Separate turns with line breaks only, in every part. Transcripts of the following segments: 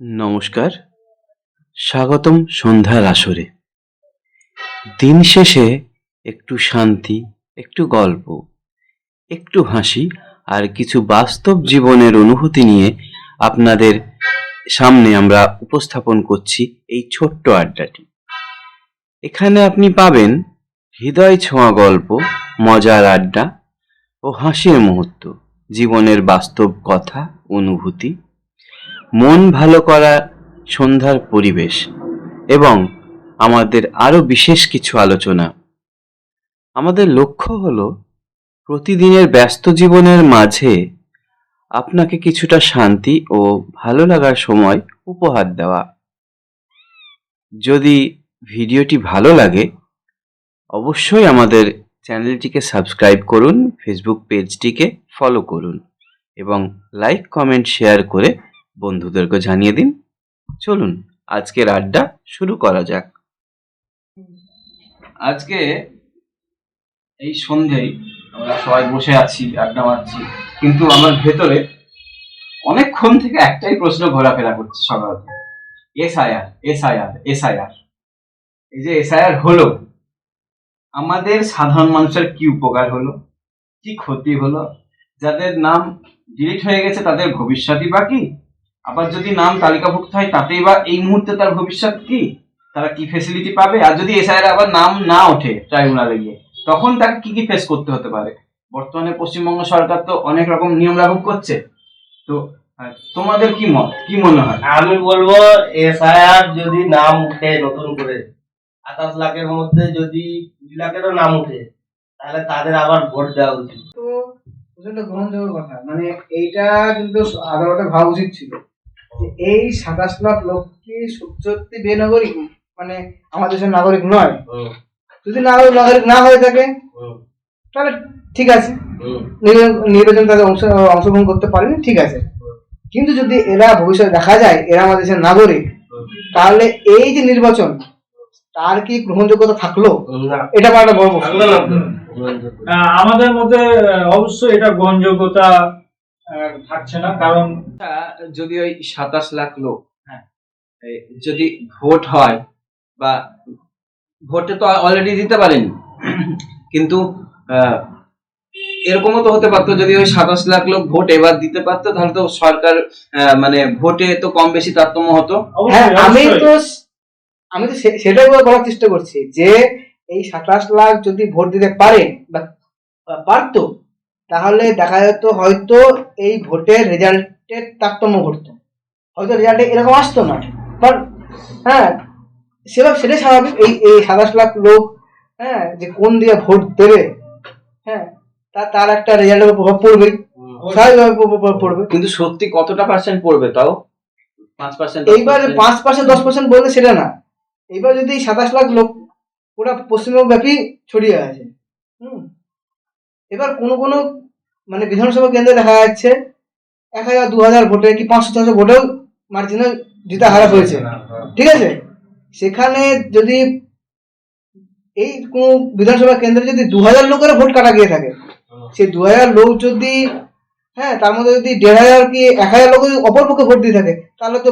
নমস্কার, স্বাগতম সন্ধ্যার আসরে। দিন শেষে একটু শান্তি, একটু গল্প, একটু হাসি আর কিছু বাস্তব জীবনের অনুভূতি নিয়ে আপনাদের সামনে আমরা উপস্থাপন করছি এই ছোট্ট আড্ডাটি। এখানে আপনি পাবেন হৃদয় ছোঁয়া গল্প, মজার আড্ডা ও হাসির মুহূর্ত, জীবনের বাস্তব কথা, অনুভূতি, মন ভালো করা সন্ধ্যার পরিবেশ এবং আমাদের আরো বিশেষ কিছু আলোচনা। আমাদের লক্ষ্য হলো প্রতিদিনের ব্যস্ত জীবনের মাঝে আপনাকে কিছুটা শান্তি ও ভালো লাগার সময় উপহার দেওয়া। যদি ভিডিওটি ভালো লাগে অবশ্যই আমাদের চ্যানেলটিকে সাবস্ক্রাইব করুন, ফেসবুক পেজটিকে ফলো করুন এবং লাইক, কমেন্ট, শেয়ার করে বন্ধুদেরকে জানিয়ে দিন। চলুন আজকের আড্ডা শুরু করা যাক। আজকে এই সন্ধ্যায় আমরা সবাই বসে আছি, আড্ডা মারছি, কিন্তু আমার ভেতরে অনেকক্ষণ থেকে একটাই প্রশ্ন ঘোরাফেরা করছে সকাল থেকে। SIR, SIR, SIR. এই যে এসআইআর হলো, আমাদের সাধারণ মানুষের কি উপকার হলো, কি ক্ষতি হলো? যাদের নাম ডিলিট হয়ে গেছে তাদের ভবিষ্যৎই বাকি, আবার যদি নাম তালিকাভুক্ত হয় তাতেই বা এই মুহূর্তে তার ভবিষ্যৎ কি, তারা কি ফেসিলিটি পাবে? আর যদি এসআইআর আবার নাম না ওঠে ট্রাইব্যুনালে গিয়ে, তখন তাকে কি কি ফেস করতে হতে পারে? বর্তমানে পশ্চিমবঙ্গ সরকার তো অনেক রকম নিয়ম লাগু করছে, তো তোমাদের কি মত, কি মনে হয়?
আমি বলবো এসআইআর যদি নাম উঠে নতুন করে 28 লাখের মধ্যে যদি 2 লাখেরও নাম উঠে, তাহলে তাদের আবার ভোট দেওয়া উচিত।
তো প্রচন্ড গ্রহণযোগ্য কথা, মানে এইটা কিন্তু আদালতে ভাবা উচিত ছিল যে এই 27 লাখ লোক কি সত্যি বেনাগরিক, মানে আমাদের দেশের নাগরিক নয়। যদি নাগরিক না হয়ে থাকে তাহলে ঠিক আছে, নির্বাচন তাদের অংশগ্রহণ করতে পারেনি, ঠিক আছে। কিন্তু যদি এরা ভবিষ্যতে দেখা যায় এরা আমাদের দেশের নাগরিক, তাহলে এই যে নির্বাচন তার কি গ্রহণযোগ্যতা থাকলো? এটা একটা বড় প্রশ্ন।
আমাদের মধ্যে অবশ্যই এটা গ্রহণযোগ্যতা থাকছে না, কারণ
যদি ওই 27 লাখ লোক, হ্যাঁ, যদি ভোট হয়, বা ভোটে তো অলরেডি দিতে পারেনি, কিন্তু এরকমও তো হতে পারতো যদি ওই 27 লাখ লোক ভোট এবার দিতে পারতো, তাহলে তো সরকার মানে ভোটে তো কম বেশি তারতম্য হতো।
হ্যাঁ, আমি তো সেটাই বলার চেষ্টা করছি যে এই 27 লাখ যদি ভোট দিতে পারে বা পারতো, তাহলে দেখা যেত হয়তো এই ভোটের রেজাল্টের তারতম্য ঘটতো, হয়তো রেজাল্টে এরকম আসতো না। বাট হ্যাঁ, সেটাই স্বাভাবিক। এই 27 লাখ লোক, হ্যাঁ, যে কোন দিকে ভোট দেবে, হ্যাঁ, তার একটা রেজাল্টের প্রভাব পড়বেই, স্বাভাবিকভাবে প্রভাব পড়বে।
কিন্তু সত্যি কতটা পার্সেন্ট পড়বে? তাও 5%?
এইবার 5%, 10% বলতে সেটা না। এইবার যদি 27 লাখ লোক পুরো পশ্চিমবঙ্গ ব্যাপী ছড়িয়ে আছে, এবার কোনো মানে বিধানসভা কেন্দ্রে দেখা যাচ্ছে 1000, 2000 ভোটে কি 500, 600 ভোটেও মার্জিনে জিতা হারা হয়েছে, ঠিক আছে। সেখানে যদি এই কোন বিধানসভা কেন্দ্রে যদি 2000 লোকের ভোট কাটা গিয়ে থাকে, সেই 2000 লোক যদি, হ্যাঁ, তার মধ্যে যদি 1500 কি 1000 লোক যদি অপরপক্ষে ভোট দিয়ে থাকে, তাহলে তো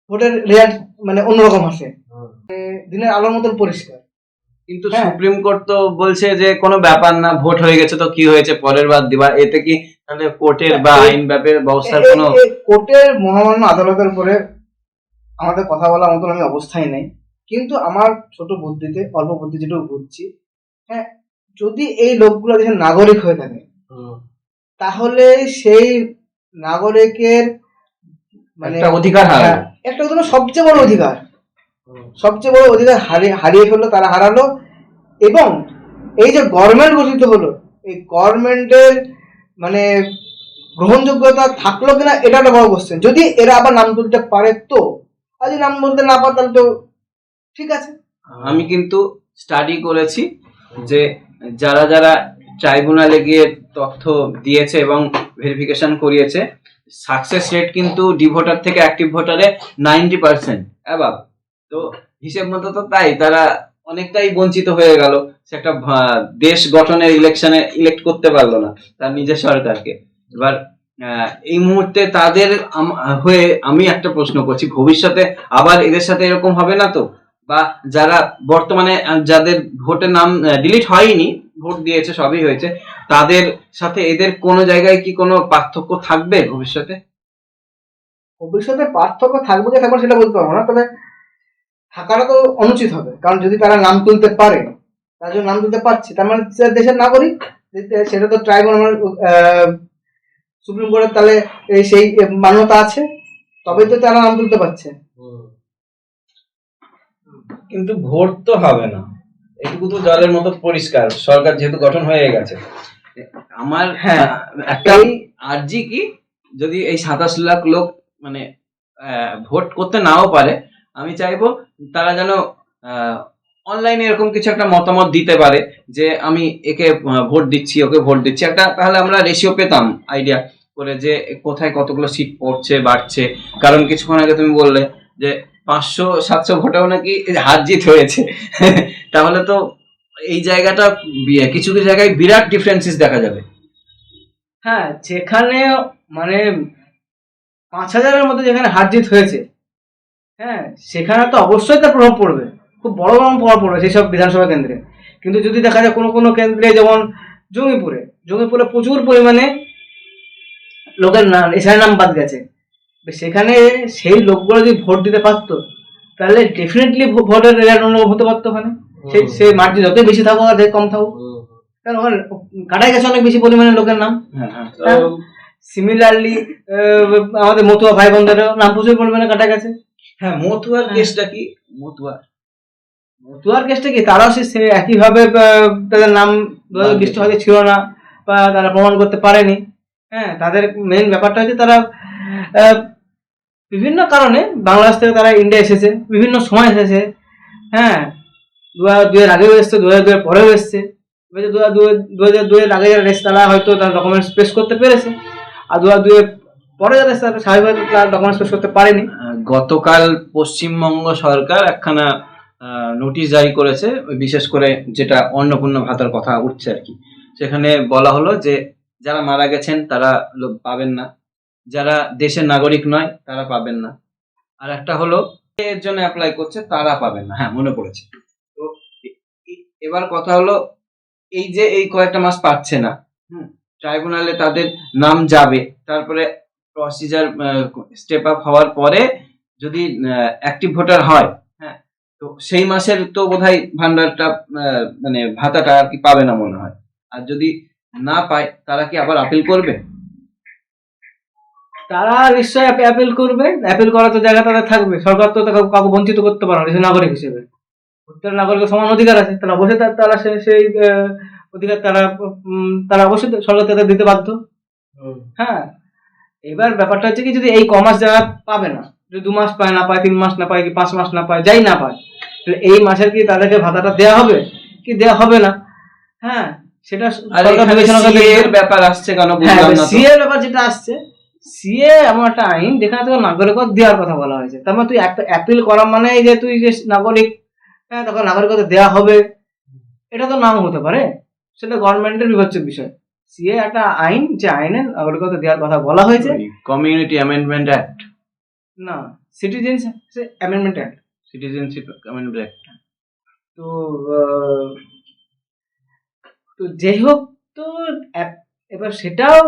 ভোটের রেজাল্ট মানে অন্যরকম আসে, দিনের আলোর মতন পরিষ্কার।
কিন্তু সুপ্রিম কোর্ট তো বলছে যে কোনো ব্যাপার না, ভোট হয়ে গেছে তো কি হয়েছে, পরের বার দিবা। এতে কি তাহলে কোর্টের বা আইন ব্যবস্থার কোনো,
কোর্টের মহামান্য আদালতের উপরে আমাদের কথা বলার মতন আমি অবস্থায় নেই। কিন্তু আমার ছোট বুদ্ধিতে, অল্প বুদ্ধি যেটুকু বুঝছি, হ্যাঁ, যদি এই লোকগুলো দেশের নাগরিক হয়ে থাকে, তাহলে সেই নাগরিকের মানে
অধিকার হারালো,
একটা সবচেয়ে বড় অধিকার, সবচেয়ে বড় অধিকার হারিয়ে ফেললো, তারা হারালো। এবং এই যে গভর্নমেন্ট গঠিত হলো, এই গভর্নমেন্টের মানে গ্রহণযোগ্যতা থাকলো কিনা এটা একটা বড় কোশ্চেন। যদি এরা আবার নাম তুলতে পারে তো, আর যদি নাম বলতে না পারে তাহলে তো ঠিক আছে।
আমি কিন্তু স্টাডি করেছি যে যারা যারা ট্রাইব্যুনালে গিয়ে তথ্য দিয়েছে এবং ভেরিফিকেশন করিয়েছে, সাকসেস রেট কিন্তু ডি ভোটার থেকে অ্যাক্টিভ ভোটারে 90% অ্যাবাভ। তো হিসেব মতো তো তাই তারা অনেকটাই বঞ্চিত হয়ে গেল, সে একটা দেশ গঠনের ইলেকশনে ইলেক্ট করতে পারলো না তার নিজের সরকারকে। এবার এই মুহূর্তে তাদের হয়ে আমি একটা প্রশ্ন করছি, ভবিষ্যতে আবার এদের সাথে এরকম হবে না তো? বা যারা বর্তমানে যাদের ভোটের নাম ডিলিট হয়নি, ভোট দিয়েছে, সবই হয়েছে, তাদের সাথে এদের কোনো জায়গায় কি কোনো পার্থক্য থাকবে ভবিষ্যতে?
ভবিষ্যতে পার্থক্য থাকবে কি থাকবে না সেটা বলতে পারবো না, তবে থাকাটা তো অনুচিত হবে। কারণ যদি তারা নাম তুলতে পারে, তারা যদি নাম তুলতে পারছে, তার মানে সে দেশের নাগরিক। সেটা তো ট্রাইব্যুনাল, সুপ্রিম কোর্টের তাহলে সেই মান্যতা আছে, তবেই তো তারা নাম তুলতে পারছে।
কিন্তু ভোট তো হবে না, এটুকু তো জলের মতো পরিষ্কার, সরকার যেহেতু গঠন হয়ে গেছে। আমার
হ্যাঁ,
একটা আর্জি কি, যদি এই 27 লাখ লোক মানে ভোট করতে নাও পারে, আমি চাইবো তারা যেন অনলাইনে এরকম কিছু একটা মতামত দিতে পারে যে আমি একে ভোট দিচ্ছি, ওকে ভোট দিচ্ছি, একটা তাহলে আমরা রেশিও পেতাম আইডিয়া করে যে কোথায় কতগুলো সিট পড়ছে বাড়ছে। কারণ কিছুক্ষণ আগে তুমি বললে যে 500-700 ভোটেও নাকি হার জিত হয়েছে। তাহলে তো এই জায়গাটা কিছু কিছু জায়গায় বিরাট ডিফারেন্সেস দেখা যাবে।
হ্যাঁ, যেখানে মানে 5,000-এর মধ্যে যেখানে হার জিত হয়েছে, হ্যাঁ, সেখানে তো অবশ্যই তার প্রভাব পড়বে, খুব বড় বড় প্রভাব পড়বে সেই সব বিধানসভা কেন্দ্রে। কিন্তু যদি দেখা যায় কোনো কোনো কেন্দ্রে, যেমন জঙ্গিপুরে প্রচুর পরিমাণে লোকের নাম, এসআইয়ের নাম বাদ গেছে, সেখানে সেই লোকগুলো যদি ভোট দিতে পারতো, তাহলে ডেফিনেটলি ভোটের রেজাল্ট অন্য হতে পারতো ওখানে। সেই মার্জিন যতই বেশি থাকুক আর কম থাকুক, কারণ ওখানে কাটাই গেছে অনেক বেশি পরিমাণে লোকের নাম। সিমিলারলি আমাদের মতুয়া ভাই বোনদেরও নাম প্রচুর পরিমাণে কাটা গেছে।
হ্যাঁ, মতুয়ার কেসটা কি?
মতুয়ার কেসটা কি, তারাও সে একইভাবে তাদের নাম 2020 হয়তো ছিল না, বা তারা প্রমাণ করতে পারেনি। হ্যাঁ, তাদের মেইন ব্যাপারটা হচ্ছে তারা বিভিন্ন কারণে বাংলাদেশ থেকে তারা ইন্ডিয়া এসেছে, বিভিন্ন সময় এসেছে। হ্যাঁ, 2002 এর আগেও এসছে, 2002 এর পরেও এসছে। 2002 এর আগে যারা এসছে তারা হয়তো তার ডকুমেন্টস পেশ করতে পেরেছে, আর 2002 এর পরে যারা এসছে তারা স্বাভাবিকভাবে তার ডকুমেন্টস পেশ করতে পারেনি।
গতকাল পশ্চিমবঙ্গ সরকার একখানা নোটিশ জারি করেছে, বিশেষ করে যেটা অন্নপূর্ণা ভাতার কথা উঠছে আর কি। সেখানে বলা হলো যে যারা মারা গেছেন তারা পাবেন না, যারা দেশের নাগরিক নয় তারা পাবেন না, আর একটা হলো এর জন্য অ্যাপ্লাই করছে তারা পাবেন না। হ্যাঁ, মনে পড়েছে। তো এবার কথা হলো, এই যে এই কয়েকটা মাস পাচ্ছে না, ট্রাইব্যুনালে তাদের নাম যাবে, তারপরে প্রসিজার স্টেপ আপ হওয়ার পরে যদি অ্যাক্টিভ ভোটার হয়, হ্যাঁ, তো সেই মাসের তো বোধহয় ভান্ডারটা মানে ভাতাটা আর কি পাবে না মনে হয়। আর যদি না পায় তারা কি আবার আপিল করবে?
তারা নিশ্চয়ই অ্যাপিল করবে। অ্যাপিল করার তো জায়গা তাদের থাকবে, সরকার তো কাউকে বঞ্চিত করতে পারে না দেশের নাগরিক হিসেবে। প্রত্যেক নাগরিকের সমান অধিকার আছে, তারা অবশ্যই তারা সেই অধিকার তারা অবশ্যই সরকার তাদের দিতে বাধ্য। হ্যাঁ, এবার ব্যাপারটা হচ্ছে কি, যদি এই কমাস যারা পাবে না, যদি 2 মাস পায় না পায়, 3 মাস না পায়, কি 5 মাস না পায়, যাই না পায়, তাহলে এই মাসের কি তাদেরকে ভাতাটা দেওয়া হবে কি দেওয়া হবে না? হ্যাঁ, সেটা
এর ব্যাপার আসছে কেন বুঝলাম না।
সিএ এর ব্যাপার যেটা আসছে, সিএ এমন একটা আইন যেখানে তোকে নাগরিকত্ব দেওয়ার কথা বলা হয়েছে। তার মানে তুই একটা অ্যাপিল করা মানে যে তুই যে নাগরিক, হ্যাঁ, তখন নাগরিকত্ব দেওয়া হবে, এটা তো নাও হতে পারে, সেটা গভর্নমেন্টের বিবেচ্য বিষয়। সিএ একটা আইন, যে আইনে নাগরিকত্ব দেওয়ার কথা বলা হয়েছে।
কমিউনিটি অ্যামেন্ডমেন্ট অ্যাক্ট
না, citizenship amendment act.
Citizenship amendment act.
তো তো যাই হোক, তো এবার সেটাও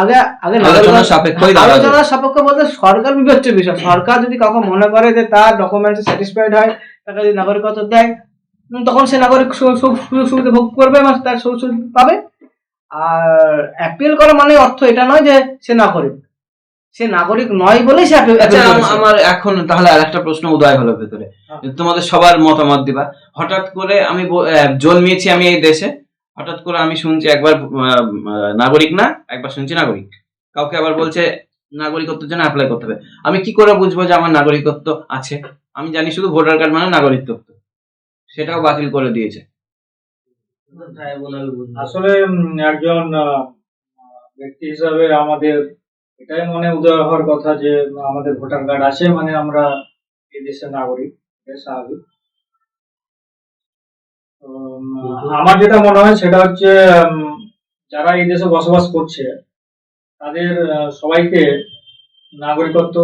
আগে
আলোচনা সাপেক্ষই দাঁড়াবে।
আলোচনা সাপেক্ষ বলতে সরকার বিবেচ্য বিষয়। সরকার যদি কাউকে মনে করে যে তার ডকুমেন্টস স্যাটিসফাইড হয়, তাকে যদি নাগরিকত্ব দেয়, তখন সে নাগরিক সুযোগ সুবিধা ভোগ করবে এবং তার সুযোগ সুবিধা পাবে। আর অ্যাপিল করা মানে অর্থ এটা নয় যে সে নাগরিক নয় বলেই সে অ্যাপিল করেছে।
আমার এখন তাহলে আরেকটা প্রশ্ন উদয় হলো ভেতরে, তোমাদের সবার মতামত দিবা। হঠাৎ করে আমি জন্মেছি আমি এই দেশে, হঠাৎ করে আমি শুনছি একবার নাগরিক না, একবার শুনছি নাগরিক, কাউকে আবার বলছে নাগরিকত্বের জন্য অ্যাপ্লাই করতে হবে। আমি কি করে বুঝবো যে আমার নাগরিকত্ব আছে? আমি জানি শুধু ভোটার কার্ড মানে নাগরিকত্ব, সেটাও বাতিল করে দিয়েছে।
আসলে একজন ব্যক্তি হিসাবে আমাদের এটাই মনে উদয় হওয়ার কথা যে আমাদের ভোটার কার্ড আছে মানে আমরা এই দেশের নাগরিক, এটা স্বাভাবিক। আমার যেটা মনে হয় সেটা হচ্ছে যারা এই দেশে বসবাস করছে তাদের সবাইকে নাগরিকত্ব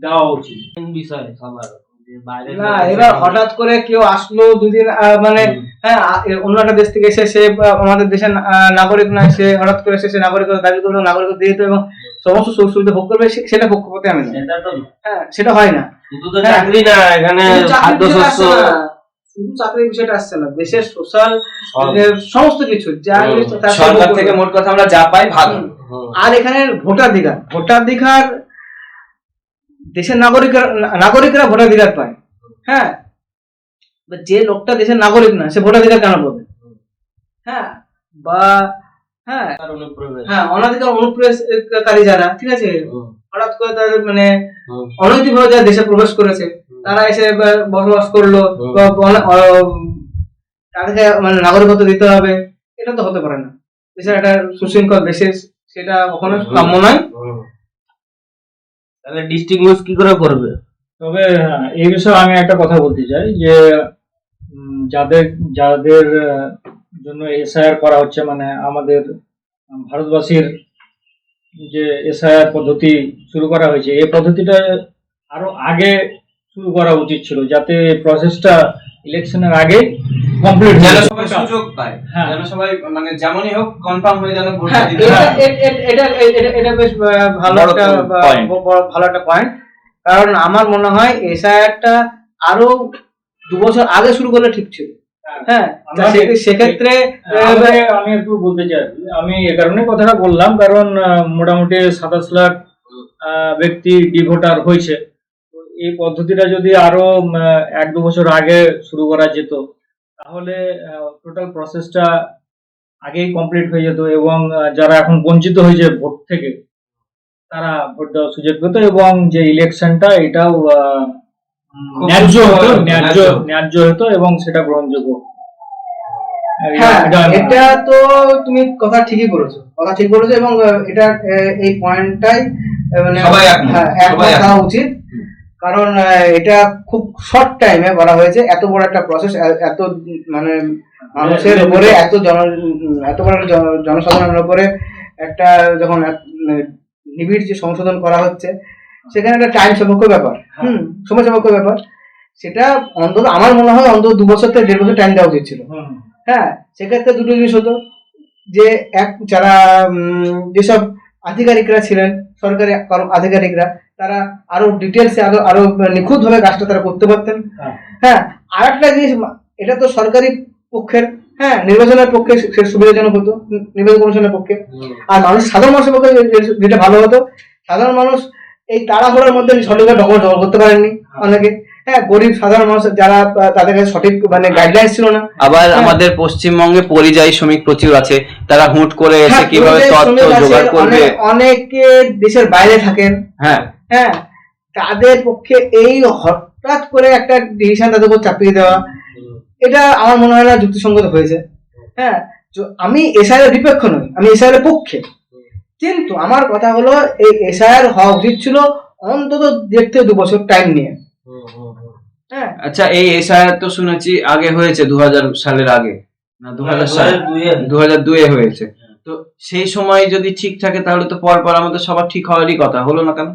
দেওয়া উচিত।
মেন বিষয় সবার যে বাইরে
না, এবার হঠাৎ করে কেউ আসলো দুদিন মানে হ্যাঁ অন্য একটা দেশ থেকে এসে সে আমাদের দেশের নাগরিক নয়, সে হঠাৎ করে এসে সে নাগরিকত্ব দাবি করলো, নাগরিকত্ব দিয়ে দিত এবং সমস্ত সুযোগ সুবিধা ভোগ করবে, সেটা পক্ষপাতে আমি না।
সেটা তো
হ্যাঁ, সেটা হয় না।
শুধু তো চাকরি না, এখানে
শুধু চাকরির বিষয়টা
খাদ্যশস্য
আসছে না, শুধু চাকরির বিষয়টা আসছে না, দেশের সোশ্যাল
সব।
সমস্ত কিছু যা
হুম।
কিছু তার
সরকার
সব
থেকে
করবে।
মোট কথা আমরা যা পাই ভালো।
হুম।
আর এখানে ভোটাধিকার দেশের নাগরিকরা ভোটাধিকার পায়। হ্যাঁ, এবার যে লোকটা দেশের নাগরিক না সে ভোটাধিকার কেন পাবে? হ্যাঁ, বা হ্যাঁ
তার অনুপ্রবেশ।
হ্যাঁ অনাধিকার অনুপ্রবেশকারী যারা, ঠিক আছে,
হুম।
হঠাৎ করে তাদের মানে
হুম।
অনৈতিকভাবে যারা দেশে প্রবেশ করেছে, তারা এসে বসবাস করলো,
হুম।
বা তাদেরকে মানে নাগরিকত্ব দিতে হবে, এটা তো হতে পারে না। দেশের একটা সুশৃঙ্খল দেশে সেটা কখনো কাম্য নয়।
হুম। তাহলে ডিস্টিংগুইশ কি করে করবে?
তবে এই বিষয়ে আমি একটা কথা বলতে চাই যে যাদের যাদের জন্য এসআইআর করা হচ্ছে, মানে আমাদের ভারতবাসীর যে এসআইআর পদ্ধতি শুরু করা হয়েছে, এই পদ্ধতিটা আরো আগে শুরু করা উচিত ছিল, যাতে প্রসেসটা ইলেকশনের আগে কমপ্লিট
যেন
হয়ে
সবাই
যায়।
সুযোগ পায়,
হ্যাঁ।
যেন সবাই মানে যেমনই হোক কনফার্ম হয়ে যেন ভোটটা
হ্যাঁ,
দিতে
এটা
পারে।
এটা বেশ ভালো
বড়
একটা
point।
ভালো একটা পয়েন্ট। কারণ আমার মনে হয় এসআইআরটা আরো 2 বছর আগে শুরু করলে ঠিক ছিল। হ্যাঁ, তা সেক্ষেত্রে
আমি একটু বলতে চাই, আমি এ কারণে কথাটা বললাম কারণ মোটামুটি 27 লাখ ব্যক্তি ডিভোটার হয়েছে। তো এই পদ্ধতিটা যদি আরো 1-2 বছর আগে শুরু করা যেত, তাহলে টোটাল প্রসেসটা আগেই কমপ্লিট হয়ে যেত এবং যারা এখন বঞ্চিত হয়েছে ভোট থেকে, তারা ভোট দেওয়ার সুযোগ পেত এবং যে ইলেকশনটা এটাও
খুব
ন্যায্য
সুষ্ঠু
হতো,
হতো,
ন্যায্য হতো এবং সেটা গ্রহণযোগ্য।
হ্যাঁ,
এটা-
এটা তো তুমি কথা ঠিকই বলেছো, এবং এটা এই পয়েন্টটাই মানে
সবাই একমত,
হ্যাঁ,
সবাই
একমত
একমত।
হওয়া উচিত। কারণ এটা খুব শর্ট টাইমে করা হয়েছে, এত বড় একটা প্রসেস, এত মানে মানুষের উপরে এত বড় একটা জনসাধারণের উপরে একটা যখন নিবিড় যে সংশোধন করা হচ্ছে, সেখানে একটা টাইম সাপেক্ষ ব্যাপার, সময় সাপেক্ষ ব্যাপার। সেটা অন্তত আমার মনে হয় অন্তত 2 বছর থেকে 1.5 বছর টাইম দেওয়া উচিত ছিল।
হুম।
হ্যাঁ, সেক্ষেত্রে দুটো জিনিস হতো, যে যারা যেসব আধিকারিকরা ছিলেন, সরকারি আধিকারিকরা, তারা আরো ডিটেলসে আরো নিখুঁত ভাবে কাজটা তারা করতে পারতেন।
হ্যাঁ।
হ্যাঁ, আর একটা জিনিস, এটা তো সরকারি পক্ষের, হ্যাঁ, নির্বাচনের পক্ষে সুবিধাজনক হতো, নির্বাচন কমিশনের পক্ষে। আর সাধারণ মানুষের পক্ষে যেটা ভালো হতো, সাধারণ মানুষ এই তাড়াহুড়োর মধ্যে সঠিকভাবে ডকুমেন্ট জমা করতে পারেননি অনেকে। হ্যাঁ, গরিব সাধারণ মানুষ যারা তাদের কাছে সঠিক মানে গাইডলাইন ছিল না।
আবার
হ্যাঁ।
আমাদের পশ্চিমবঙ্গে পরিযায়ী শ্রমিক প্রচুর আছে, তারা হুট করে এসে
হ্যাঁ,
কিভাবে
পরিযায়ী
তথ্য
শ্রমিক আছে,
জোগাড় করবে।
অনেকে দেশের বাইরে থাকেন।
হ্যাঁ,
হ্যাঁ, তাদের পক্ষে এই হঠাৎ করে একটা ডিসিশন তাদের উপর চাপিয়ে দেওয়া, এটা আমার মনে হয় না যুক্তিসঙ্গত হয়েছে। হ্যাঁ, আমি এসআইআর বিপক্ষ নই, আমি এসআইআর পক্ষে, কিন্তু আমার কথা হলো এই এসআইআর হওয়া উচিত ছিল অন্তত 1.5 থেকে 2 বছর টাইম নিয়ে। হ্যাঁ,
আচ্ছা, এই এসআইআর তো শুনেছি আগে হয়েছে 2000 সালের আগে, না 2000 সাল 2002 হয়েছে। তো সেই সময় যদি ঠিক থাকে তাহলে তো পর আমাদের সবার ঠিক হওয়ারই কথা, হলো না কেন?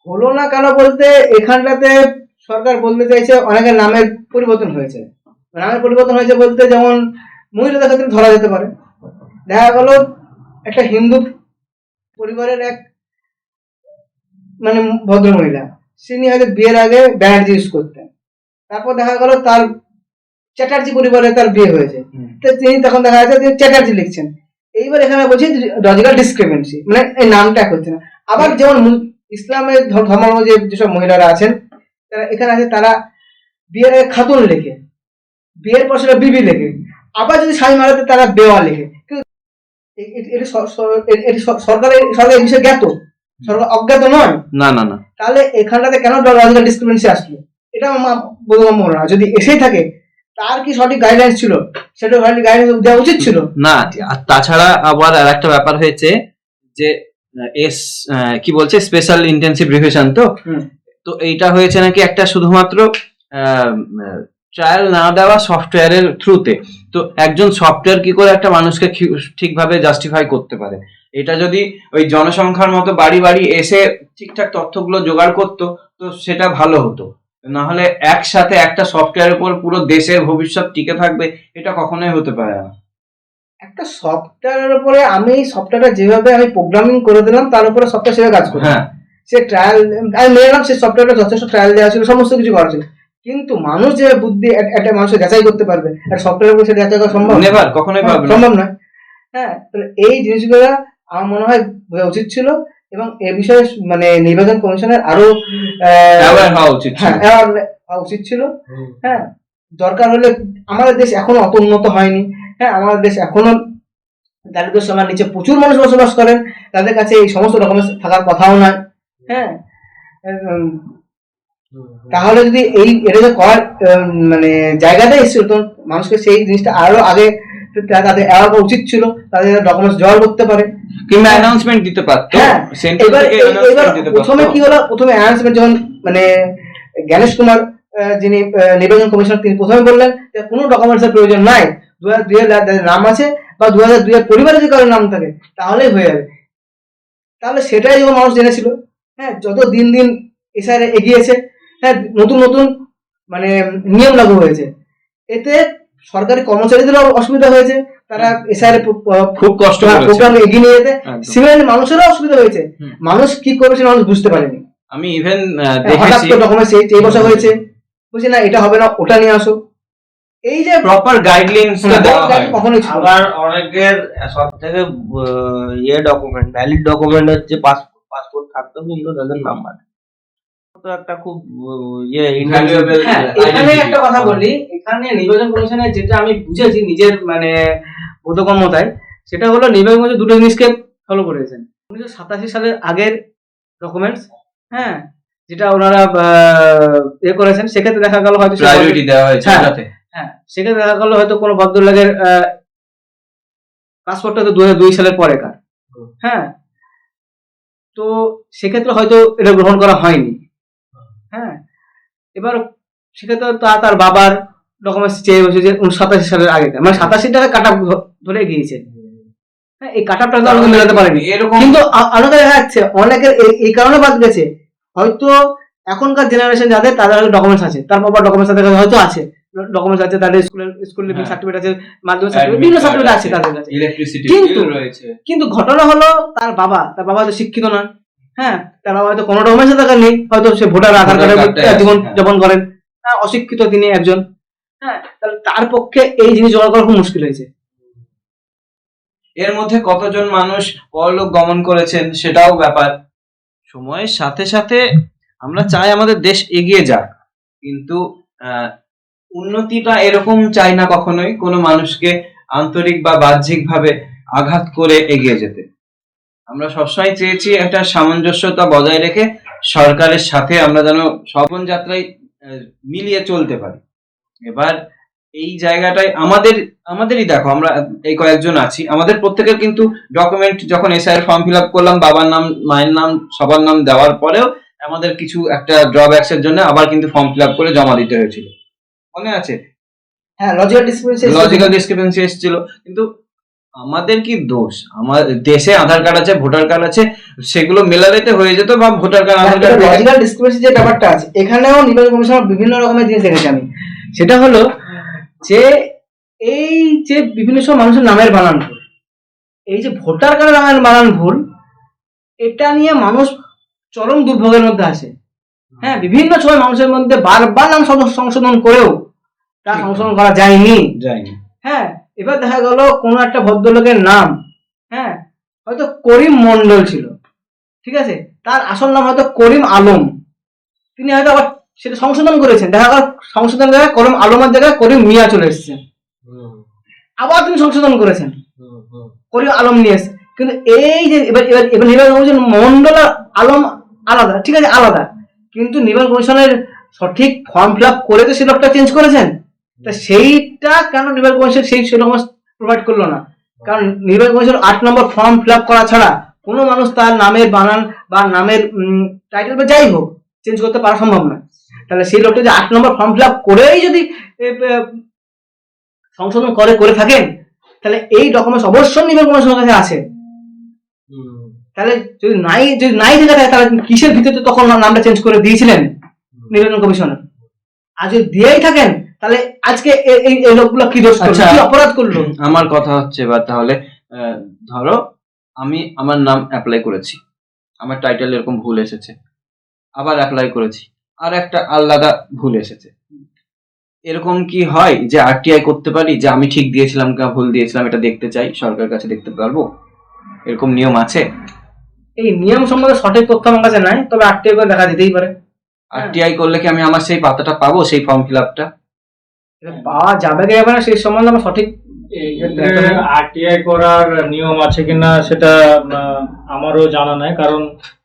হলো না কেন বলতে, এখানটাতে সরকার বলতে চাইছে অনেকের নামের পরিবর্তন হয়েছে। নামের পরিবর্তন হয়েছে বলতে, যেমন মহিলাদের ক্ষেত্রে ধরা যেতে পারে, দেখা গেল একটা হিন্দু পরিবারের এক মানে ভদ্র মহিলা, তিনি হয়তো বিয়ের আগে ব্যানার্জি ইউজ করতেন, তারপর দেখা গেল তার চ্যাটার্জি পরিবারে তার বিয়ে হয়েছে, তো তিনি তখন দেখা যাচ্ছে যে চ্যাটার্জি লিখছেন। এইবার এখানে বলছি লজিক্যাল ডিসক্রিমিনেন্সি, মানে এই নামটা এক হচ্ছে না। আবার যেমন ইসলামের ধর্মাবলম্বী যেসব মহিলারা আছেন, তারা এখানে আছে, তারা বিয়ের আগে খাতুন লেখে, বিয়ের পর সেটা বিবি লেখে, আবার যদি স্বামী মারাতে তারা বেওয়া লেখে। সরকারের এই বিষয়ে জ্ঞাত, সরকার অজ্ঞাত নয়।
না না না,
তাহলে এখানটাতে কেন লজিক্যাল ডিসক্রিমিনেন্সি আসলো, এটা আমার বোধগম্য মনে হয়। যদি এসেই থাকে, তার কি সঠিক গাইডলাইন ছিল, সেটা গাইডলাইন দেওয়া উচিত ছিল
না। আর তাছাড়া আবার আর একটা ব্যাপার হয়েছে যে কি বলছে, স্পেশাল ইন্টেনসিভ রিভিশন। তো এইটা হয়েছে নাকি একটা শুধুমাত্র ট্রায়াল না দেওয়া সফটওয়্যারের থ্রুতে। তো একজন সফটওয়্যার কি করে একটা মানুষকে ঠিকভাবে জাস্টিফাই করতে পারে, এটা যদি ওই জনসংখ্যার মতো বাড়ি বাড়ি এসে ঠিকঠাক তথ্যগুলো জোগাড় করতো তো সেটা ভালো হতো। না হলে একসাথে একটা সফটওয়্যারের উপর পুরো দেশের ভবিষ্যৎ টিকে থাকবে, এটা কখনোই হতে পারে না।
একটা সফটওয়্যারের উপরে আমি সফটওয়্যারটা যেভাবে আমি প্রোগ্রামিং করে দিলাম তার উপরে সফটওয়্যার সেভাবে কাজ করবে।
হ্যাঁ,
সে ট্রায়াল আমি মেনে নিলাম, সে সফটওয়্যারটা যথেষ্ট ট্রায়াল দেওয়া ছিল, সমস্ত কিছু করা ছিল, কিন্তু মানুষ যে বুদ্ধি একটা মানুষের যাচাই করতে পারবে, একটা সফটওয়্যারের উপরে সেটা যাচাই করা সম্ভব
নেভার, কখনোই
হ্যাঁ,
পারবে না।
সম্ভব নয়। হ্যাঁ, তাহলে এই জিনিসগুলো আমার মনে হয় বোঝা উচিত ছিল, এবং এ বিষয়ে মানে নির্বাচন কমিশনের আরো
Aware হওয়া উচিত ছিল।
হ্যাঁ aware হওয়া উচিত ছিল। হ্যাঁ, দরকার হলে আমাদের দেশ এখনো অত উন্নত হয়নি। হ্যাঁ, আমাদের দেশ এখনো দারিদ্র সীমার নিচে প্রচুর মানুষ বসবাস করেন, তাদের কাছে এই সমস্ত ডকুমেন্টস থাকার কথাও নয়। হ্যাঁ, তাহলে যদি এটা যে করার মানে জায়গাটা এসেছিল, তো মানুষকে সেই জিনিসটা আরো আগে তাদের অ্যাওয়ার করা উচিত ছিল, তাদের ডকুমেন্টস জোগাড় করতে পারে,
কিংবা অ্যানাউন্সমেন্ট দিতে পারতো।
হ্যাঁ,
সেন্ট্রাল
এবার
থেকে
এবার
অ্যানাউন্সমেন্ট দিতে
প্রথমে
পারতো।
কি হলো, প্রথমে অ্যানাউন্সমেন্ট যখন মানে জ্ঞানেশ কুমার যিনি নির্বাচন কমিশনার, তিনি প্রথমে বললেন যে কোনো ডকুমেন্টসের প্রয়োজন নাই, 2002 এর যাদের নাম আছে বা 2002 এর পরিবারে যে কারোর নাম থাকে তাহলেই হয়ে যাবে। তাহলে সেটাই যখন মানুষ জেনেছিল। হ্যাঁ, যত দিন দিন এসআর এগিয়েছে, হ্যাঁ, নতুন নতুন মানে নিয়ম লাগু হয়েছে, এতে সরকারি কর্মচারীদেরও অসুবিধা হয়েছে, তারা এসআর
খুব কষ্ট করেছে।
প্রোগ্রাম এগিয়ে নিয়ে যেতে,
একদম।
সিমিলারলি মানুষেরও অসুবিধা হয়েছে,
হুম।
মানুষ কি করবে সেটা মানুষ বুঝতে পারেনি।
আমি ইভেন
হঠাৎ
দেখেছি
করে ডকুমেন্টস এই বছর হয়েছে, বুঝছি না এটা হবে না, ওটা নিয়ে আসো, এই যে
প্রপার গাইডলাইন্স দেওয়া হয়।
কখনোই ছিল না।
আবার অনেকের সব থেকে ইয়ে ডকুমেন্ট, ভ্যালিড ডকুমেন্ট হচ্ছে পাসপোর্ট। পাসপোর্ট থাকতেও কিন্তু তাদের নাম্বার তো একটা খুব ইয়ে
Valuable
হ্যাঁ, এখানে একটা কথা বলি, এখানে নির্বাচন কমিশনের যেটা আমি বুঝেছি নিজের মানে বোধগম্যতায়, সেটা হলো নির্বাচন কমিশন দুটো জিনিসকে ফলো করেছেন। 1987 সালের আগের ডকুমেন্টস, হ্যাঁ, যেটা ওনারা ইয়ে করেছেন, সেক্ষেত্রে দেখা গেল হয়তো
প্রায়োরিটি দেওয়া হয়েছে
হ্যাঁ।
ওটাতে।
হ্যাঁ, সেক্ষেত্রে দেখা গেল হয়তো কোনো ভদ্রলোকের পাসপোর্টটা তো 2002 সালের পরে কার। হ্যাঁ, তো সেক্ষেত্রে হয়তো এটা গ্রহণ করা হয়নি। হ্যাঁ, এবার সেক্ষেত্রে তার বাবার ডকুমেন্টস চেয়ে বসে যে 87 সালের আগে, মানে 87 টাকা কাটা ধরে গিয়েছে। হ্যাঁ, এই কাটাপটা তো আমাকে মেলাতে পারেনি,
এরকম
কিন্তু আলাদা দেখা যাচ্ছে অনেকের এই কারণে বাদ গেছে, হয়তো এখনকার জেনারেশন যাদের তাদের ডকুমেন্টস আছে, তার বাবার ডকুমেন্টস তাদের কাছে হয়তো আছে, ডকুমেন্টস আছে, তাদের স্কুল লিভিং
হ্যাঁ।
সার্টিফিকেট আছে, মাধ্যমিক সার্টিফিকেট, বিভিন্ন সার্টিফিকেট আছে তাদের কাছে,
ইলেকট্রিসিটি
কিন্তু
বিল রয়েছে।
কিন্তু ঘটনা হলো তার বাবা হয়তো শিক্ষিত নয়। হ্যাঁ, তার বাবা হয়তো কোনো ডকুমেন্টস দরকার নেই, হয়তো সে ভোটার আধার
ভোটার
কার্ডে
কার্ডটাই আছে,
জীবন
হ্যাঁ।
যাপন করেন। হ্যাঁ, অশিক্ষিত তিনি একজন। হ্যাঁ, তাহলে তার পক্ষে এই জিনিস জোগাড় করা খুব মুশকিল হয়েছে।
এর মধ্যে কতজন মানুষ পরলোক গমন করেছেন সেটাও ব্যাপার। সময়ের সাথে সাথে আমরা চাই আমাদের দেশ এগিয়ে যাক, কিন্তু উন্নতিটা এরকম চাই না কখনোই কোনো মানুষকে আন্তরিক বা বাহ্যিক ভাবে আঘাত করে এগিয়ে যেতে। আমরা সবসময় চেয়েছি একটা সামঞ্জস্যতা বজায় রেখে সরকারের সাথে আমরা যেন জীবন যাত্রায় মিলিয়ে চলতে পারি। এবার এই জায়গাটায় আমাদেরই দেখো, আমরা এই কয়েকজন আছি, আমাদের প্রত্যেকের কিন্তু ডকুমেন্ট যখন এসআইআর ফর্ম ফিল আপ করলাম, বাবার নাম মায়ের নাম সবার নাম দেওয়ার পরেও আমাদের কিছু একটা ড্রব্যাকস এর জন্য আবার কিন্তু ফর্ম ফিল আপ করে জমা দিতে হয়েছিল, মনে আছে?
হ্যাঁ,
লজিক্যাল ডিসক্রিপেন্সি এসেছিল, কিন্তু আমাদের কি দোষ? আমার দেশে আধার কার্ড আছে, ভোটার কার্ড আছে, সেগুলো মেলালেতে হয়ে যেত, বা ভোটার কার্ড আধার কার্ড
লজিক্যাল ডিসক্রিপেন্সি যে ব্যাপারটা আছে, এখানেও নির্বাচন কমিশনের বিভিন্ন রকমের জিনিস দেখেছি আমি। সেটা হলো যে এই যে বিভিন্ন সব মানুষের নামের বানান ভুল, এই যে ভোটার কার্ডের নামের বানান ভুল, এটা নিয়ে মানুষ চরম দুর্ভোগের মধ্যে আছে। হ্যাঁ, বিভিন্ন সময় মানুষের মধ্যে বারবার নাম সংশোধন করেও তা সংশোধন করা যায়নি।
যায়নি।
হ্যাঁ, এবার দেখা গেল কোনো একটা ভদ্রলোকের নাম, হ্যাঁ, হয়তো করিম মন্ডল ছিল, ঠিক আছে, তার আসল নাম হয়তো করিম আলম, তিনি হয়তো আবার সেটা সংশোধন করেছেন, দেখা গেল সংশোধন জায়গায় করিম আলমের জায়গায় করিম মিয়া চলে এসেছেন, আবার তিনি সংশোধন করেছেন, করিম আলম নিয়ে এসেছে। কিন্তু এই যে এবার এবার এবার নির্বাচন কমিশন মন্ডল আর আলম আলাদা, ঠিক আছে, আলাদা, কিন্তু নির্বাচন কমিশনের সঠিক ফর্ম ফিল আপ করে তো সে লোকটা চেঞ্জ করেছেন, তা সেইটা কেন নির্বাচন কমিশন সেই সেরকম প্রোভাইড করলো না? কারণ নির্বাচন কমিশন 8 নম্বর ফর্ম ফিল আপ করা ছাড়া কোনো মানুষ তার নামের বানান বা নামের টাইটেল বা যাই হোক চেঞ্জ করতে পারা সম্ভব নয়। তাহলে সেই লোকটা যে 8 নম্বর ফর্ম ফিল আপ করেই যদি সংশোধন করে থাকেন, তাহলে এই ডকুমেন্টস অবশ্যই নির্বাচন কমিশনের কাছে আছে। তাহলে যদি নাই দেখা থাকে তাহলে কিসের ভিত্তিতে তখন নামটা চেঞ্জ করে দিয়েছিলেন নির্বাচন কমিশনার? আর যদি দিয়েই থাকেন তাহলে আজকে এই লোকগুলো কি দোষ করলো,
আচ্ছা।
কি অপরাধ করলো?
আমার কথা হচ্ছে এবার তাহলে ধরো আমি আমার নাম অ্যাপ্লাই করেছি, আমার টাইটেল এরকম ভুল এসেছে, আবার অ্যাপ্লাই করেছি, আর একটা আলাদা ভুল এসেছে, এরকম কি হয় যে আরটিআই করতে পারি যে আমি ঠিক দিয়েছিলাম কি ভুল দিয়েছিলাম এটা দেখতে চাই, সরকারের কাছে দেখতে পারবো? এরকম নিয়ম আছে?
এই নিয়ম সম্বন্ধে সঠিক তথ্য আমার কাছে নাই, তবে আরটিআই করে দেখা দিতেই পারে।
আরটিআই করলে কি আমি আমার সেই পাতাটা পাবো, সেই ফর্ম ফিল আপটা?
পাওয়া যাবে কি যাবে না সেই সম্বন্ধে আমার সঠিক
এই ক্ষেত্রে আরটিআই করার নিয়ম আছে কিনা সেটা আমারও জানা নাই, কারণ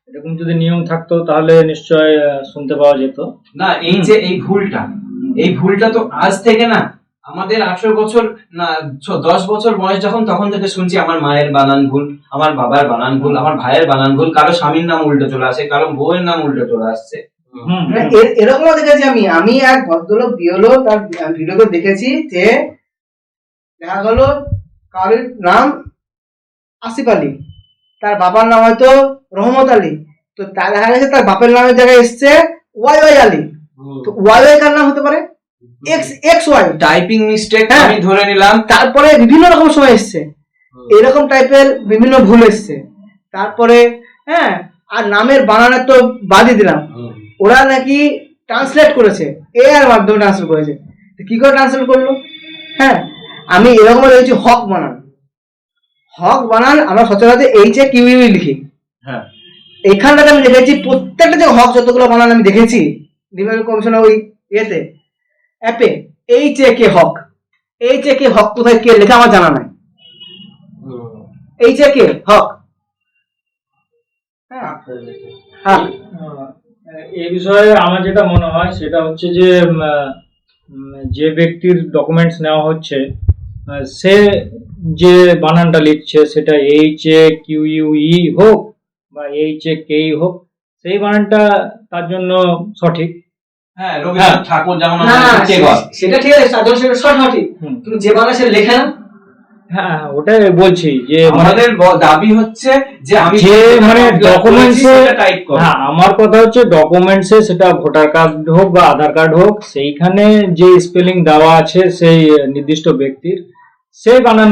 এরকম যদি নিয়ম থাকতো তাহলে নিশ্চয় শুনতে পাওয়া যেত।
না, এই যে এই ভুলটা তো আজ থেকে না, আমাদের 18 বছর না 10 বছর বয়স যখন, তখন থেকে শুনছি আমার মায়ের বানান ভুল, আমার বাবার বানান ভুল, আমার ভাইয়ের বানান ভুল, কারো স্বামীর নাম উল্টো চলে আসে, কারো বউয়ের নাম উল্টো চলে আসছে।
এরকমও দেখেছি আমি এক ভদ্রলোক বিয়লো তার ভিডিওতে দেখেছি যে দেখা গেল কারোর নাম আসিফ আলী, তার বাবার নাম হয়তো রহমত আলী, তো তা দেখা গেছে তার বাপের নামের জায়গায় এসছে ওয়াই আলী। তো ওয়াই কার নাম হতে পারে? এক্স ওয়াই,
টাইপিং মিস্টেক
হ্যাঁ।
আমি ধরে নিলাম।
তারপরে বিভিন্ন রকম সময় এসছে, এরকম টাইপের বিভিন্ন ভুল এসছে। তারপরে হ্যাঁ, আর নামের বানানো তো বাদই দিলাম, ওরা নাকি ট্রান্সলেট করেছে, এআর মাধ্যমে ট্রান্সলেট করেছে। তো কি করে ট্রান্সলেট করলো? হ্যাঁ, আমি এরকম দেখেছি হক বানান আমরা সচরাচর HAQUE লিখি,
হ্যাঁ,
এখানটাতে আমি দেখেছি প্রত্যেকটা যে হক যতগুলো বানান আমি দেখেছি নির্বাচন কমিশনের ওই ইয়েতে অ্যাপে HAK হক কোথায় কে লেখা আমার জানা নাই। HAK হক, হ্যাঁ হ্যাঁ,
এই বিষয়ে আমার যেটা মনে হয় সেটা হচ্ছে যে যে ব্যক্তির ডকুমেন্টস নেওয়া হচ্ছে সে যে বানানটা লিখছে সেটা HAQUE হোক বা HAKE হোক, সেই বানানটা তার জন্য সঠিক।
হ্যাঁ, রবীন্দ্রনাথ ঠাকুর যেমন
না
লিখছে এবার।
সেটা ঠিক আছে, তার জন্য সেটা সঠিক,
হুম।
কিন্তু যে বানান সে লেখে না।
হ্যাঁ, ওটাই বলছি যে
আমাদের দাবি হচ্ছে যে আমি
যে মানে ডকুমেন্টসে,
টাইপ করব।
হ্যাঁ আমার কথা হচ্ছে ডকুমেন্টসে সেটা ভোটার কার্ড হোক বা আধার কার্ড হোক, সেইখানে যে স্পেলিং দেওয়া আছে সেই নির্দিষ্ট ব্যক্তির, সেই বানান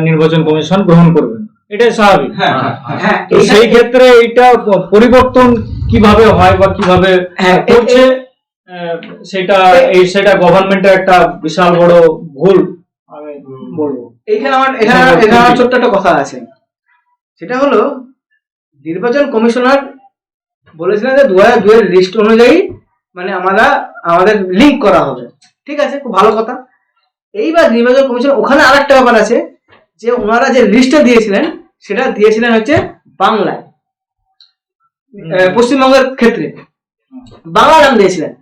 নির্বাচন কমিশন গ্রহণ করবেন, এটাই স্বাভাবিক।
হ্যাঁ,
হ্যাঁ,
তো সেই ক্ষেত্রে এটা পরিবর্তন কিভাবে হয় বা কিভাবে
হ্যাঁ,
করছে সেটা গভর্নমেন্টের একটা বিশাল বড় ভুল আমি বলবো।
এখানে ছোট্ট একটা কথা আছে, সেটা হলো নির্বাচন কমিশনার বলেছিলেন যে 2002 এর লিস্ট অনুযায়ী মানে আমাদের লিংক করা হবে, ঠিক আছে, খুব ভালো কথা। এইবার নির্বাচন কমিশন ওখানে আরেকটা ব্যাপার আছে যে ওনারা যে লিস্টটা দিয়েছিলেন সেটা দিয়েছিলেন হচ্ছে বাংলায়, পশ্চিমবঙ্গের ক্ষেত্রে বাংলা নাম দিয়েছিলেন।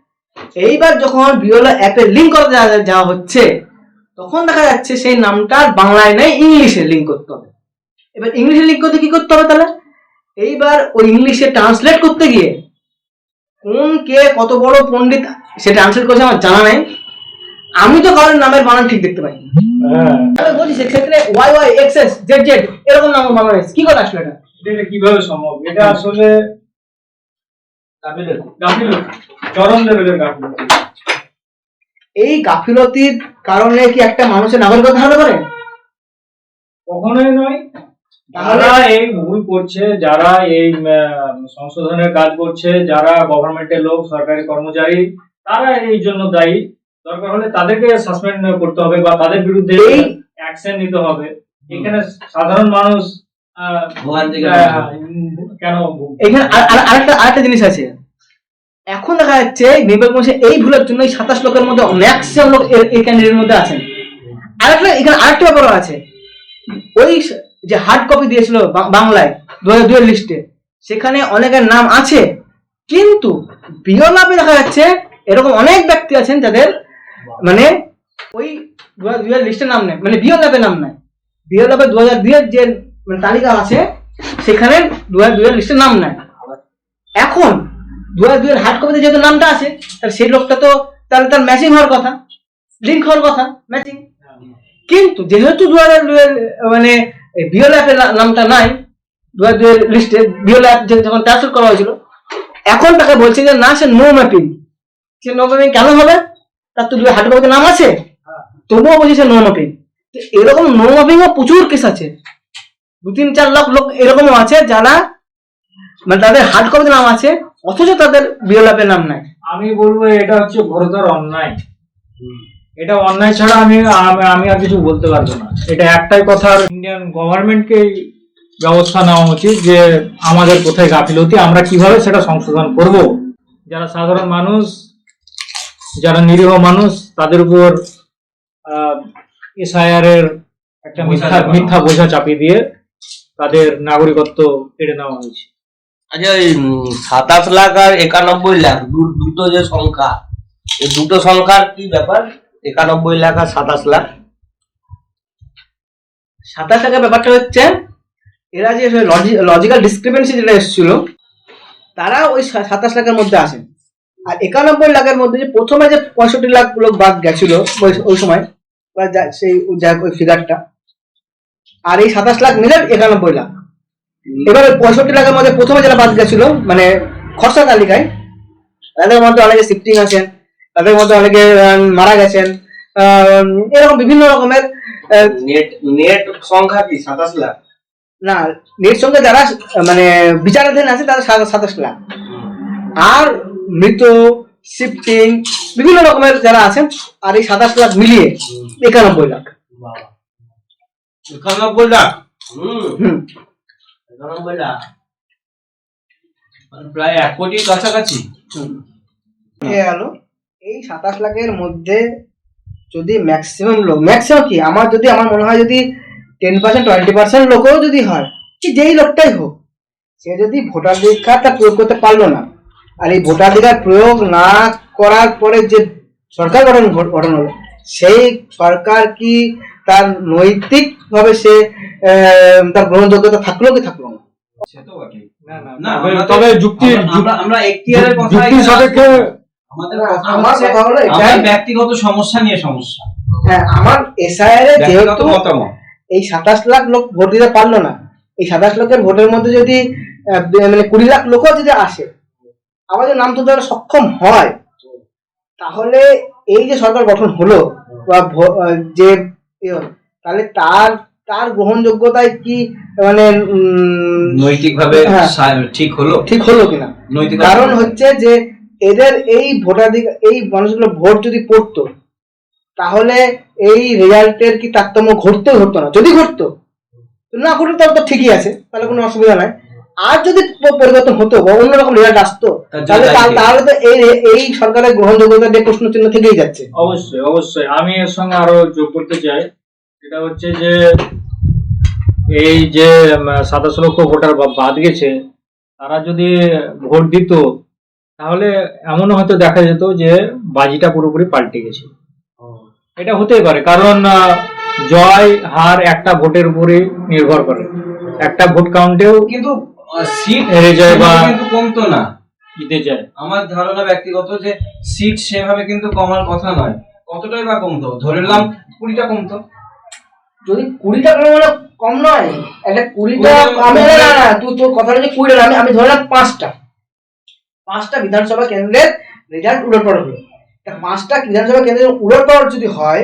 এইবার যখন বিওলা অ্যাপে লিংক করতে যাওয়া হচ্ছে তখন দেখা যাচ্ছে সেই নামটা বাংলায় নেই, ইংলিশে লিংক করতে হবে। এবার ইংলিশে লিংক করতে কি করতে হবে তাহলে? এইবার ওই ইংলিশে ট্রান্সলেট করতে গিয়ে কোন কে কত বড় পণ্ডিত সে ট্রান্সলেট করেছে আমার জানা নেই, আমি তো কারোর নামের বানান ঠিক দেখতে পাই। আমি বলছি সেক্ষেত্রে YYXS ZZ এরকম নাম বানানো হয়েছে, কি করে আসলে এটা?
এটা কিভাবে সম্ভব? এটা আসলে গাফিলতি, চরম লেভেলের গাফিলতি।
এই গাফিলতির কারণে কি একটা মানুষের নাগরিকত্ব হারাতে পারে?
কখনোই নয়।
তাহলে
যারা এই ভুল করছে, যারা এই সংশোধনের কাজ করছে, যারা গভর্নমেন্টের লোক, সরকারি কর্মচারী, তারা এই জন্য দায়ী। দরকার হলে তাদেরকে সাসপেন্ড করতে হবে বা তাদের বিরুদ্ধে অ্যাকশন নিতে হবে। এখানে সাধারণ মানুষ কেন?
এখানে আরেকটা জিনিস আছে, এখন দেখা যাচ্ছে নির্বাচন কমিশন এই ভুলের জন্য 27 লোকের মধ্যে ম্যাক্সিমাম লোক এই ক্যান্ডিডেটের মধ্যে আছেন। এখানে আরেকটা ব্যাপার আছে, ওই যে হার্ড কপি দিয়েছিল বাংলায় 2002 এর লিস্টে, সেখানে অনেকের নাম আছে, কিন্তু বিওলাপে দেখা যাচ্ছে এরকম অনেক ব্যক্তি আছেন যাদের মানে ওই 2002 এর লিস্টে নাম নেই, মানে বিওলাপে নাম নাই। বিওলাপে 2002 এর যে তালিকা আছে সেখানে 2002 এর লিস্টে নাম নাই। এখন 2002 এর হার্ড কপিতে যেহেতু নামটা আছে, তাহলে সেই লোকটা তো তাহলে তার ম্যাচিং হওয়ার কথা, লিঙ্ক হওয়ার কথা, ম্যাচিং। কিন্তু যেহেতু 2002 এর মানে বিওলাপের নামটা নাই, লিস্টে বিএলও যখন ট্রান্সফার করা হয়েছিল, এখন তাকে বলছে যে না, সে নো ম্যাপিং। সে নো ম্যাপিং কেন হবে? তার তো হার্ড কপিতে নাম আছে, তবুও বলছি সে নো ম্যাপিং। তো এরকম নো ম্যাপিং ও প্রচুর কেস আছে, 2-3-4 লাখ লোক এরকমও আছে যারা মানে তাদের হার্ড কপিতে নাম আছে অথচ তাদের বিএলএফ এর নাম নাই।
আমি বলবো এটা হচ্ছে ঘোরতর অন্যায়। এটা অন্যায় ছাড়া আমি আমি আর কিছু বলতে পারবো না। এটা একটাই কথা, ইন্ডিয়ান গভর্নমেন্টকে ব্যবস্থা নেওয়া উচিত যে আমাদের কোথায় গাফিলতি, আমরা কিভাবে সেটা সংশোধন করব। যারা সাধারণ মানুষ, যারা নিরীহ মানুষ, তাদের উপর এসআইআর এর একটা মিথ্যা বোঝা চাপিয়ে দিয়ে তাদের নাগরিকত্ব কেড়ে নেওয়া হয়েছে।
আচ্ছা, ওই 27 লাখ আর 91 লাখ দুটো যে সংখ্যা, এই দুটো সংখ্যার কি ব্যাপার? 91 লাখ আর 27 লাখ।
27 লাখের ব্যাপারটা হচ্ছে এরা যে লজিক্যাল ডিসক্রিপেন্সি যেটা এসেছিল, তারা ওই 27 লাখের মধ্যে আসেন। আর 91 লাখের মধ্যে যে প্রথমে যে 65 লাখ লোক বাদ গেছিল ওই সময়, বা সেই ওই ফিগারটা, আর এই 27 লাখ মিলে 91 লাখ। এবার 65 লাখের মধ্যে প্রথমে যারা বাদ গেছিল মানে খসড়া তালিকায়, তাদের মধ্যে অনেকে শিফটিং আছেন, তাদের মধ্যে অনেকে মারা গেছেন, এরকম বিভিন্ন রকমের।
নেট সংখ্যা কি 27 লাখ?
না, নেট সঙ্গে যারা মানে বিচারাধীন আছে তাদের 27 লাখ, আর মৃত, শিফটিং, বিভিন্ন রকমের যারা আছেন, আর এই 27 লাখ মিলিয়ে 91 লাখ।
91 লাখ। 91 লাখ
মানে প্রায় 1 কোটির কাছাকাছি।
এই 27 লাখের মধ্যে যদি ম্যাক্সিমাম কি আমার মনে হয় যদি 10% 20% লোকও যদি হয়, যেই লোকটাই হোক, সে যদি ভোটাধিকারটা প্রয়োগ করতে পারলো না, আর এই ভোটাধিকার প্রয়োগ না করার পরে যে সরকার গঠন হলো, সেই সরকার কি তার নৈতিক ভাবে সে তার গ্রহণযোগ্যতা থাকলো কি থাকলো না?
সে তো বটেই।
না, তবে
আমরা এখতিয়ারের কথা
সাপেক্ষে
আমাদের
আমার কথা হলো
আমার ব্যক্তিগত সমস্যা নিয়ে সমস্যা।
হ্যাঁ, আমার এসআইআর এ
ব্যক্তিগত
যেহেতু
মতামত।
এই 27 লাখ লোক ভোট দিতে পারলো না, এই 27 লাখের ভোটের মধ্যে যদি মানে 20 লাখ লোকও যদি আসে, আমাদের নাম তুলতে সক্ষম হয়, তাহলে এই যে সরকার গঠন হলো বা যে তাহলে তার গ্রহণযোগ্যতায় কি মানে
নৈতিকভাবে ঠিক হলো কিনা নৈতিক।
কারণ হচ্ছে যে এদের এই ভোটাধিকার, এই মানুষগুলো ভোট যদি পড়তো, তাহলে এই রেজাল্টের কি তারতম্য ঘটতো না। যদি ঘটতো, না ঘটতো তাহলে তো ঠিকই আছে, তাহলে কোনো অসুবিধা নাই। আর যদি পরিবর্তন হতো বা অন্যরকম রেজাল্ট আসতো, তাহলে তো এই সরকারের গ্রহণযোগ্যতা নিয়ে প্রশ্ন চিহ্ন থেকেই যাচ্ছে।
অবশ্যই আমি এর সঙ্গে আরো যোগ করতে চাই। এটা হচ্ছে যে এই যে 27 লক্ষ ভোটার বাদ গেছে, তারা যদি ভোট দিত, তাহলে এমনও হয়তো দেখা যেত যে বাজিটা পুরোপুরি পাল্টে গেছে। এটা হতেই পারে, কারণ জয় হার একটা ভোটের উপরে নির্ভর করে। একটা ভোট কাউন্টেও
কিন্তু সিট
হেরে যায় বা
কিন্তু কমতো না,
জিতে যায়।
আমার ধারণা ব্যক্তিগত যে সিট সেভাবে কিন্তু কমার কথা নয়। কতটাই বা কমতো, ধরে নিলাম 20টা কমতো।
যদি 20টা মানে কম নয়, একটা 20টা আমি না তুই তোর কথাটা যে 20টা আমি ধরলাম 5টা বিধানসভা কেন্দ্রের রেজাল্ট উলটপালট হলো। তা 5টা বিধানসভা কেন্দ্রের উলটপালট যদি হয়,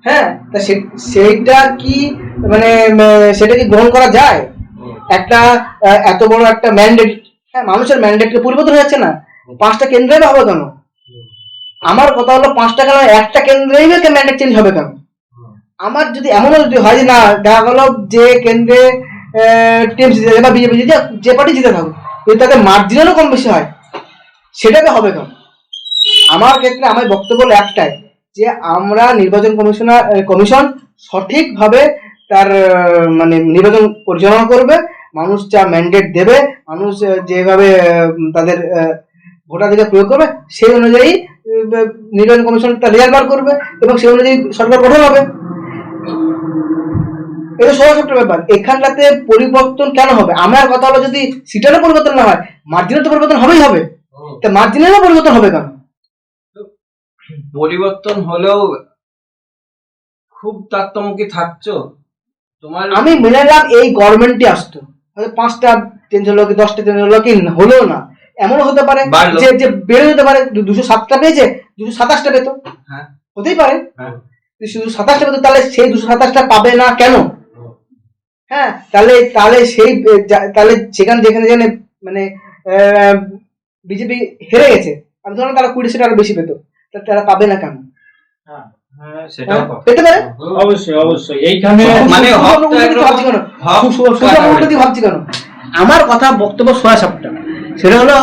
হ্যাঁ, তা সেইটা কি মানে সেটা কি গ্রহণ করা যায়? একটা এত বড় একটা ম্যান্ডেট, হ্যাঁ, মানুষের ম্যান্ডেটকে পরিবর্তন হয়ে যাচ্ছে না, 5টা কেন্দ্রেই হবে কেন? আমার কথা হলো 5টা কেন, একটা কেন্দ্রেই ম্যান্ডেট চেঞ্জ হবে কেন? আমার যদি এমনও যদি হয় যে না, দেখা গেল যে কেন্দ্রে টিএমসি জিতে বা বিজেপি জিতে, যে পার্টি জিতে থাকুক, যদি তাদের মার্জিনেরও কম বেশি হয়, সেটাকে হবে কেন? আমার ক্ষেত্রে আমার বক্তব্য একটাই, যে আমরা নির্বাচন কমিশন সঠিকভাবে তার মানে নির্বাচন পরিচালনা করবে, মানুষ যা ম্যান্ডেট দেবে, মানুষ যেভাবে তাদের ভোটাধিকার প্রয়োগ করবে, সেই অনুযায়ী নির্বাচন কমিশন তার রেজাল্ট বার করবে এবং সেই অনুযায়ী সরকার গঠন হবে। এটা সহজ একটা ব্যাপার। এখানটাতে পরিবর্তন কেন হবে? আমার কথা হলো, যদি সিটেরও পরিবর্তন না হয়, মার্জিনের তো পরিবর্তন হবেই হবে। তা মার্জিনেরও পরিবর্তন হবে কেন?
পরিবর্তন হলেও খুব তারতম্য কি থাকছো তোমার?
আমি মেনে নিলাম এই গভর্নমেন্টই আসতো, হয়তো 5টা চেঞ্জ হলো কি 10টা চেঞ্জ হলো কি হলো না, এমনও হতে পারে
বাড়লো।
যে যে বেড়ে যেতে পারে, 207টা পেয়েছে 227টা পেতো,
হ্যাঁ।
হতেই পারে।
হ্যাঁ।
শুধু 27টা পেতো, তাহলে সেই 227টা পাবে না কেন? হ্যাঁ, তাহলে তাহলে সেই তাহলে সেখানে যেখানে যেখানে মানে বিজেপি হেরে গেছে, আমি ধরুন তারা 20 আরো বেশি পেতো, তারা পাবে না কেন?
হ্যাঁ, সেটাও কথা।
পেতে পারে।
অবশ্যই অবশ্যই এইখানে
মানে হকটা একরকম
ভাবছি কেন?
হক
উন্নতি ভাবছি কেন? আমার কথা বক্তব্য সোয়া সাপটা, সেটা হলো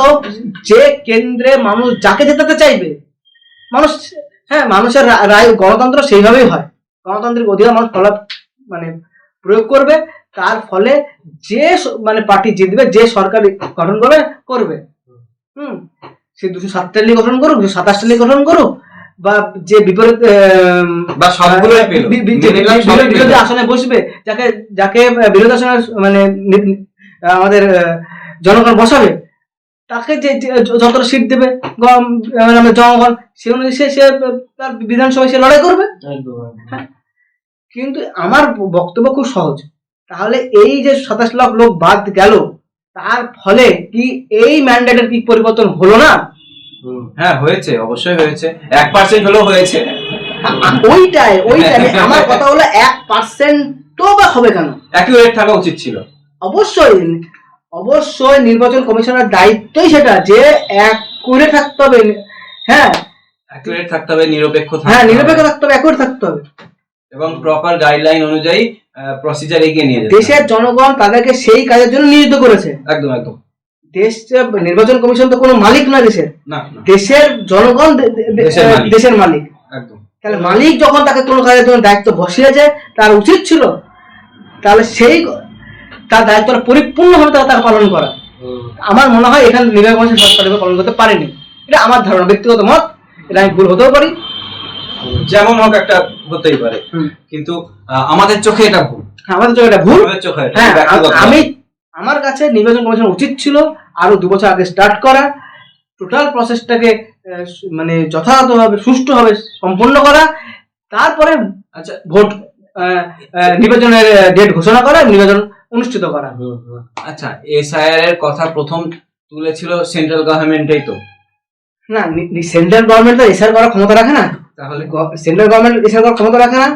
যে কেন্দ্রে মানুষ যাকে জেতাতে চাইবে, মানুষ, হ্যাঁ, মানুষের রায়, গণতন্ত্র সেইভাবেই হয়, গণতান্ত্রিক অধিকার মানুষ মানে প্রয়োগ করবে, তার ফলে যে মানে পার্টি জিতবে, যে সরকার গঠন করবে সে 207টা গঠন করুক, 227টা গঠন করুক, বা যে বিপরীত
বা সবগুলোই পেলো,
বিরোধী আসনে বসবে, যাকে যাকে বিরোধী আসনে মানে আমাদের জনগণ বসাবে, তাকে যে যতটা সিট দেবে জনগণ, সে অনুযায়ী সে তার বিধানসভায় সে লড়াই করবে। হ্যাঁ, কিন্তু আমার বক্তব্য খুব সহজ, তাহলে এই যে 27 লাখ লোক বাদ গেল, তার ফলে কি এই ম্যান্ডেটের কি পরিবর্তন হলো না?
হ্যাঁ, হয়েছে, অবশ্যই হয়েছে, 1% হলেও হয়েছে।
ওইটাই আমার কথা হলো 1% তো বা হবে কেন?
অ্যাকুরেট থাকা উচিত ছিল।
অবশ্যই অবশ্যই নির্বাচন কমিশনের দায়িত্বই সেটা, যে অ্যাকুরেট থাকতে হবে। হ্যাঁ,
অ্যাকুরেট থাকতে হবে, নিরপেক্ষ থাকতে
হ্যাঁ,
হবে,
নিরপেক্ষ থাকতে হবে, অ্যাকুরেট থাকতে হবে,
এবং প্রপার গাইডলাইন অনুযায়ী প্রসিজার এগিয়ে নিয়ে যেতে হবে।
দেশের জনগণ তাদেরকে সেই কাজের জন্য নিয়োজিত করেছে।
একদম একদম।
দেশ, নির্বাচন কমিশন তো কোনো মালিক না দেশের,
না,
দেশের জনগণ দেশের মালিক।
একদম।
তাহলে মালিক যখন তাকে কোনো কাজের জন্য দায়িত্ব বসিয়েছে, তার উচিত ছিল তাহলে সেই তার দায়িত্বটা পরিপূর্ণভাবে তাকে পালন করা। আমার মনে হয় এখানে নির্বাচন কমিশন সরকারিভাবে পালন করতে পারেনি, এটা আমার ধারণা, ব্যক্তিগত মত, এটা আমি ভুল হতেও পারি।
যেমন হোক, একটা হতেই পারে, কিন্তু আমাদের চোখে এটা ভুল।
আমাদের চোখে এটা ভুল।
আমাদের চোখে এটা
হ্যাঁ,
ব্যক্তিগত মত।
আমি, আমার কাছে নির্বাচন কমিশন উচিত ছিল আরো 2 বছর আগে স্টার্ট করা, টোটাল প্রসেসটাকে মানে যথাযথভাবে সুষ্ঠুভাবে সম্পন্ন করা, তারপরে
আচ্ছা,
ভোট নির্বাচনের ডেট ঘোষণা করা, নির্বাচন অনুষ্ঠিত করা।
আচ্ছা, এসআইআর এর কথা প্রথম তুলেছিল সেন্ট্রাল গভর্নমেন্টই তো।
না, সেন্ট্রাল গভর্নমেন্ট তো এসআর করার ক্ষমতা রাখে না,
তাহলে
সেন্ট্রাল গভর্নমেন্ট এসআর করার ক্ষমতা রাখে না,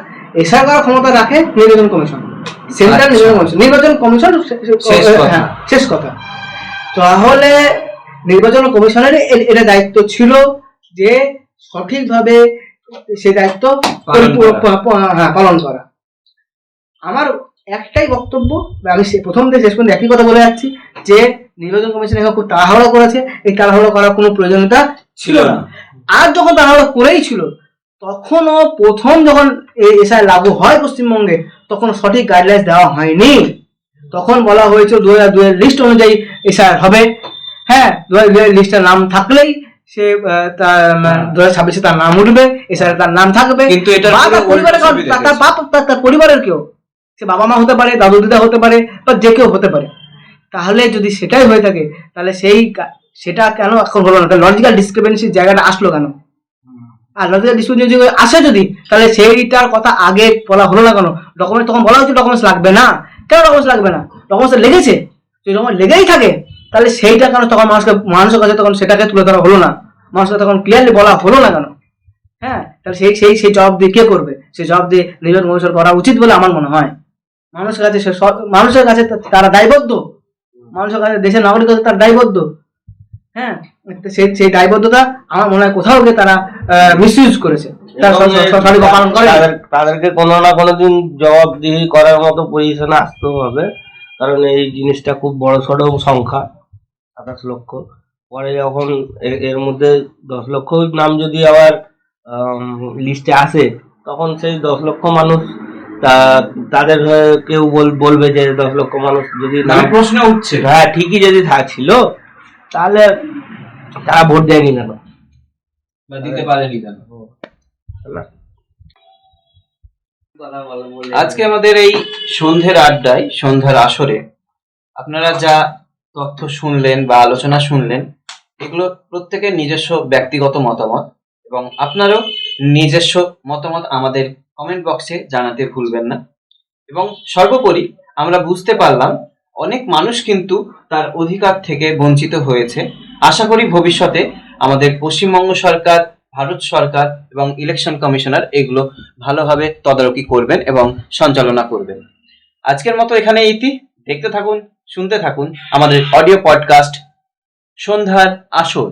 এসআর করার ক্ষমতা রাখে নির্বাচন কমিশন, সেন্ট্রাল নির্বাচন কমিশন হ্যাঁ, শেষ কথা। তাহলে নির্বাচন কমিশনের এটা দায়িত্ব ছিল যে সঠিকভাবে সেই দায়িত্ব পালন করা। আমার একটাই বক্তব্য, আমি প্রথম থেকে শেষ পর্যন্ত একই কথা বলে যাচ্ছি, যে নির্বাচন কমিশন এখন খুব তাড়াহুড়ো করেছে, এই তাড়াহুড়ো করার কোনো প্রয়োজনীয়তা ছিল না। আর যখন তাড়াহুড়ো করেই ছিল, তখনও প্রথম যখন এই এসআই লাগু হয় পশ্চিমবঙ্গে, তখন সঠিক গাইডলাইন দেওয়া হয়নি। তখন বলা হয়েছে 2002 এর লিস্ট অনুযায়ী এসআই হবে। হ্যাঁ, 2002 এর লিস্টের নাম থাকলেই সে 2026 তার নাম উঠবে, এসআই তার নাম থাকবে,
কিন্তু এটা
তার পরিবারের কেউ, সে বাবা মা হতে পারে, দাদু দিদা হতে পারে, বা যে কেউ হতে পারে। তাহলে যদি সেটাই হয়ে থাকে, তাহলে সেটা কেন এখন হলো না? লজিক্যাল ডিসক্রিপেন্সির জায়গাটা আসলো কেন? আর লজিক্যাল ডিসক্রিপেন্সি আসে যদি, তাহলে সেইটার কথা আগে বলা হলো না কেন? ডকুমেন্ট তখন বলা হয়েছে ডকুমেন্টস লাগবে না, কেন ডকুমেন্টস লাগবে না? ডকুমেন্টস লেগেছে, যদি ডকুমেন্ট লেগেই থাকে, তাহলে সেইটা কেন তখন মানুষের কাছে তখন সেটাকে তুলে ধরা হলো না? মানুষকে তখন ক্লিয়ারলি বলা হলো না কেন? হ্যাঁ, তাহলে সেই জবাব দিয়ে কে করবে? সেই জবাব দিয়ে নির্বাচন কমিশন করা উচিত বলে আমার মনে হয়। মানুষের কাছে তারা দায়বদ্ধ, মানুষের কাছে দেশের নাগরিক কাছে তারা দায়বদ্ধ। হ্যাঁ, সেই দায়বদ্ধতা আমার মনে হয় কোথাও গিয়ে তারা মিসইউজ করেছে, পালন করে।
তাদেরকে কোনো না কোনো দিন জবাবদিহি করার মতো পজিশনে আসতেও হবে, কারণ এই জিনিসটা খুব বড় সড়ো সংখ্যা, 27 লক্ষ। পরে যখন এর মধ্যে 10 লক্ষ নাম যদি আবার লিস্টে আসে, তখন সেই 10 লক্ষ মানুষ তাদের কেউ বলবে যে 10 লক্ষ মানুষ যদি নাম
প্রশ্ন উঠছে,
হ্যাঁ ঠিকই যদি ছিল, তাহলে তারা ভোট দেয়নি কেন
বা দিতে পারেনি কেন? আজকে আমাদের এই সন্ধ্যের আড্ডায়, সন্ধ্যার আসরে আপনারা যা তথ্য শুনলেন বা আলোচনা শুনলেন, এগুলো প্রত্যেকের নিজস্ব ব্যক্তিগত মতামত, এবং আপনারও নিজস্ব মতামত আমাদের কমেন্ট বক্সে জানাতে ভুলবেন না। এবং সর্বোপরি আমরা বুঝতে পারলাম অনেক মানুষ কিন্তু তার অধিকার থেকে বঞ্চিত হয়েছে। আশা করি ভবিষ্যতে আমাদের পশ্চিমবঙ্গ সরকার, ভারত সরকার এবং ইলেকশন কমিশনার এগুলো ভালোভাবে তদারকি করবেন এবং সঞ্চালনা করবেন। আজকের মতো এখানে ইতি। দেখতে থাকুন, শুনতে থাকুন আমাদের অডিও পডকাস্ট সন্ধ্যার আসর।